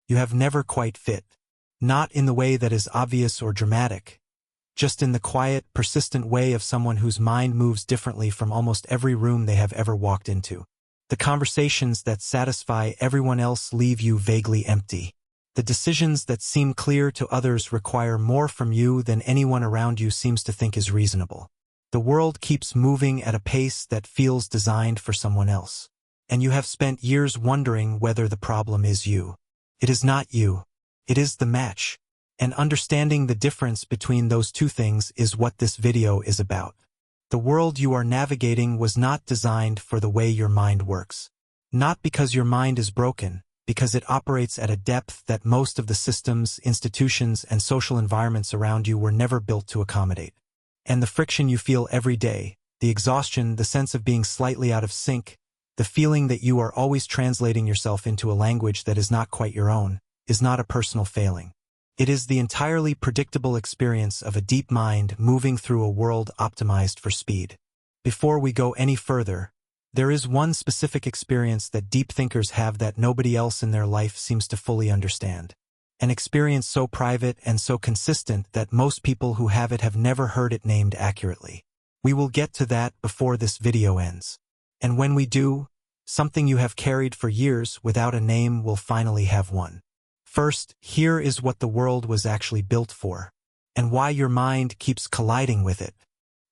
You have never quite fit. Not in the way that is obvious or dramatic, just in the quiet, persistent way of someone whose mind moves differently from almost every room they have ever walked into. The conversations that satisfy everyone else leave you vaguely empty. The decisions that seem clear to others require more from you than anyone around you seems to think is reasonable. The world keeps moving at a pace that feels designed for someone else. And you have spent years wondering whether the problem is you. It is not you. It is the match. And understanding the difference between those two things is what this video is about. The world you are navigating was not designed for the way your mind works. Not because your mind is broken, because it operates at a depth that most of the systems, institutions, and social environments around you were never built to accommodate. And the friction you feel every day, the exhaustion, the sense of being slightly out of sync, the feeling that you are always translating yourself into a language that is not quite your own, is not a personal failing. It is the entirely predictable experience of a deep mind moving through a world optimized for speed. Before we go any further, there is one specific experience that deep thinkers have that nobody else in their life seems to fully understand. An experience so private and so consistent that most people who have it have never heard it named accurately. We will get to that before this video ends. And when we do, something you have carried for years without a name will finally have one. First, here is what the world was actually built for, and why your mind keeps colliding with it.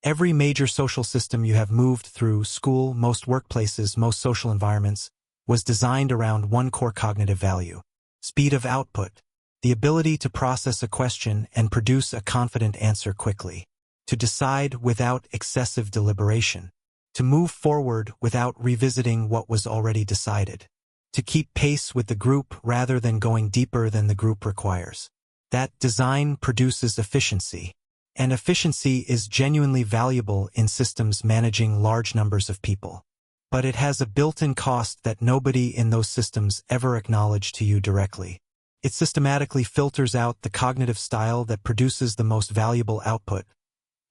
Every major social system you have moved through, school, most workplaces, most social environments, was designed around one core cognitive value: speed of output, the ability to process a question and produce a confident answer quickly, to decide without excessive deliberation, to move forward without revisiting what was already decided, to keep pace with the group rather than going deeper than the group requires. That design produces efficiency, and efficiency is genuinely valuable in systems managing large numbers of people. But it has a built-in cost that nobody in those systems ever acknowledge to you directly. It systematically filters out the cognitive style that produces the most valuable output,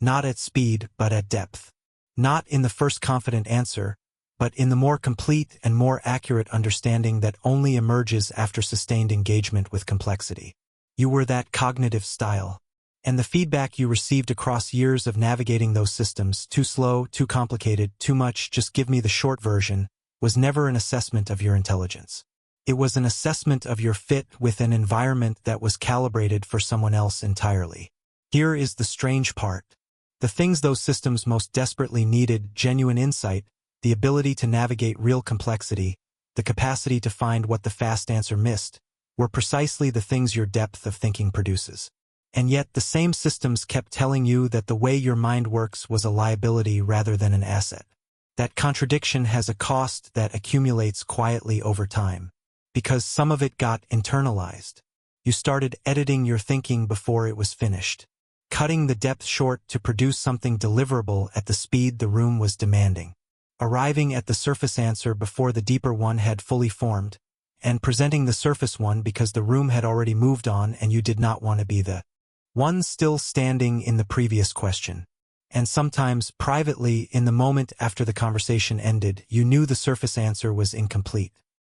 not at speed but at depth. Not in the first confident answer, but in the more complete and more accurate understanding that only emerges after sustained engagement with complexity. You were that cognitive style, and the feedback you received across years of navigating those systems, too slow, too complicated, too much, just give me the short version, was never an assessment of your intelligence. It was an assessment of your fit with an environment that was calibrated for someone else entirely. Here is the strange part. The things those systems most desperately needed, genuine insight, the ability to navigate real complexity, the capacity to find what the fast answer missed, were precisely the things your depth of thinking produces. And yet the same systems kept telling you that the way your mind works was a liability rather than an asset. That contradiction has a cost that accumulates quietly over time, because some of it got internalized. You started editing your thinking before it was finished, cutting the depth short to produce something deliverable at the speed the room was demanding, arriving at the surface answer before the deeper one had fully formed, and presenting the surface one because the room had already moved on and you did not want to be the one still standing in the previous question. And sometimes, privately, in the moment after the conversation ended, you knew the surface answer was incomplete.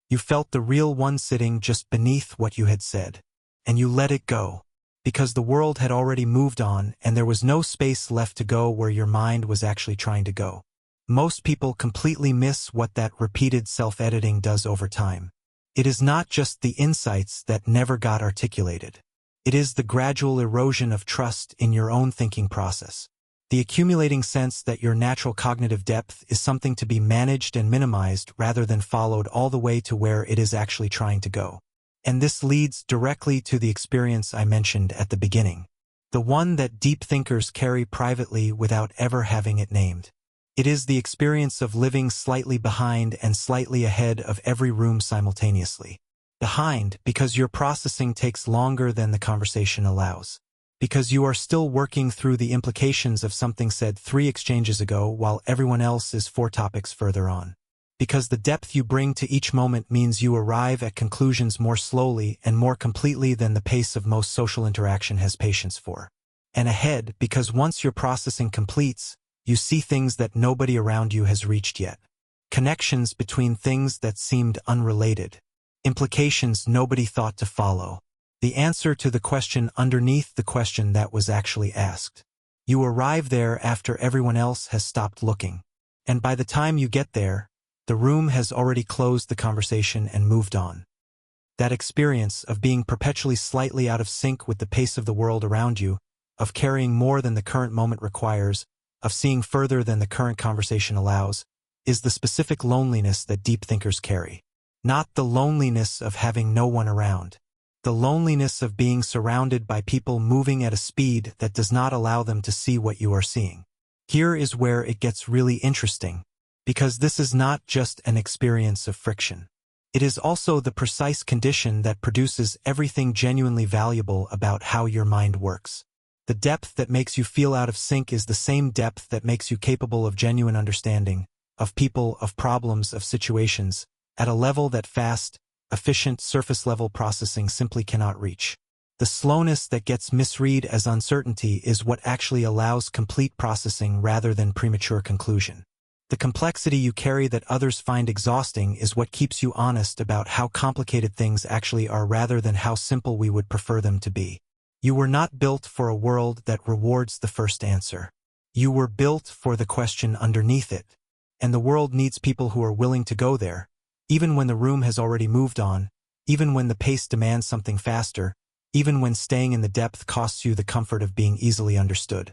You felt the real one sitting just beneath what you had said, and you let it go, because the world had already moved on and there was no space left to go where your mind was actually trying to go. Most people completely miss what that repeated self-editing does over time. It is not just the insights that never got articulated. It is the gradual erosion of trust in your own thinking process. The accumulating sense that your natural cognitive depth is something to be managed and minimized rather than followed all the way to where it is actually trying to go. And this leads directly to the experience I mentioned at the beginning, the one that deep thinkers carry privately without ever having it named. It is the experience of living slightly behind and slightly ahead of every room simultaneously. Behind, because your processing takes longer than the conversation allows. Because you are still working through the implications of something said 3 exchanges ago while everyone else is 4 topics further on. Because the depth you bring to each moment means you arrive at conclusions more slowly and more completely than the pace of most social interaction has patience for. And ahead, because once your processing completes, you see things that nobody around you has reached yet. Connections between things that seemed unrelated. Implications nobody thought to follow. The answer to the question underneath the question that was actually asked. You arrive there after everyone else has stopped looking. And by the time you get there, the room has already closed the conversation and moved on. That experience of being perpetually slightly out of sync with the pace of the world around you, of carrying more than the current moment requires, of seeing further than the current conversation allows, is the specific loneliness that deep thinkers carry. Not the loneliness of having no one around. The loneliness of being surrounded by people moving at a speed that does not allow them to see what you are seeing. Here is where it gets really interesting, because this is not just an experience of friction. It is also the precise condition that produces everything genuinely valuable about how your mind works. The depth that makes you feel out of sync is the same depth that makes you capable of genuine understanding, of people, of problems, of situations, at a level that fast, efficient surface-level processing simply cannot reach. The slowness that gets misread as uncertainty is what actually allows complete processing rather than premature conclusion. The complexity you carry that others find exhausting is what keeps you honest about how complicated things actually are rather than how simple we would prefer them to be. You were not built for a world that rewards the first answer. You were built for the question underneath it. And the world needs people who are willing to go there, even when the room has already moved on, even when the pace demands something faster, even when staying in the depth costs you the comfort of being easily understood.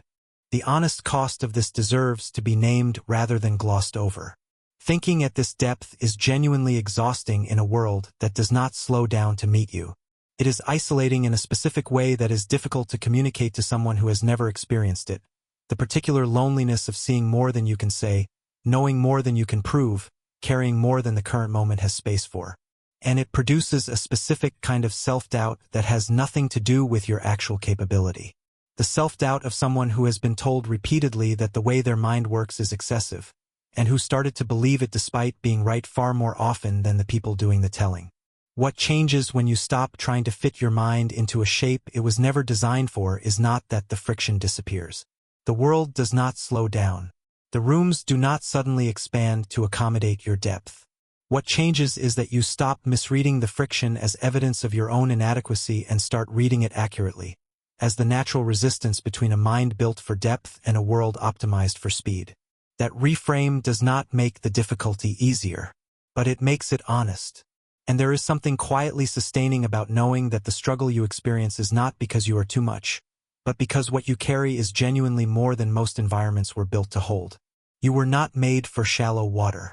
The honest cost of this deserves to be named rather than glossed over. Thinking at this depth is genuinely exhausting in a world that does not slow down to meet you. It is isolating in a specific way that is difficult to communicate to someone who has never experienced it. The particular loneliness of seeing more than you can say, knowing more than you can prove, carrying more than the current moment has space for. And it produces a specific kind of self-doubt that has nothing to do with your actual capability. The self-doubt of someone who has been told repeatedly that the way their mind works is excessive, and who started to believe it despite being right far more often than the people doing the telling. What changes when you stop trying to fit your mind into a shape it was never designed for is not that the friction disappears. The world does not slow down. The rooms do not suddenly expand to accommodate your depth. What changes is that you stop misreading the friction as evidence of your own inadequacy and start reading it accurately, as the natural resistance between a mind built for depth and a world optimized for speed. That reframe does not make the difficulty easier, but it makes it honest. And there is something quietly sustaining about knowing that the struggle you experience is not because you are too much, but because what you carry is genuinely more than most environments were built to hold. You were not made for shallow water.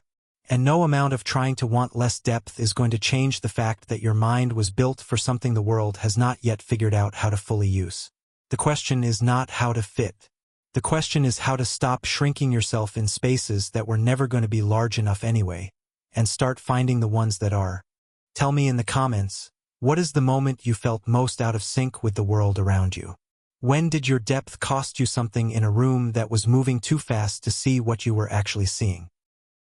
And no amount of trying to want less depth is going to change the fact that your mind was built for something the world has not yet figured out how to fully use. The question is not how to fit. The question is how to stop shrinking yourself in spaces that were never going to be large enough anyway, and start finding the ones that are. Tell me in the comments, what is the moment you felt most out of sync with the world around you? When did your depth cost you something in a room that was moving too fast to see what you were actually seeing?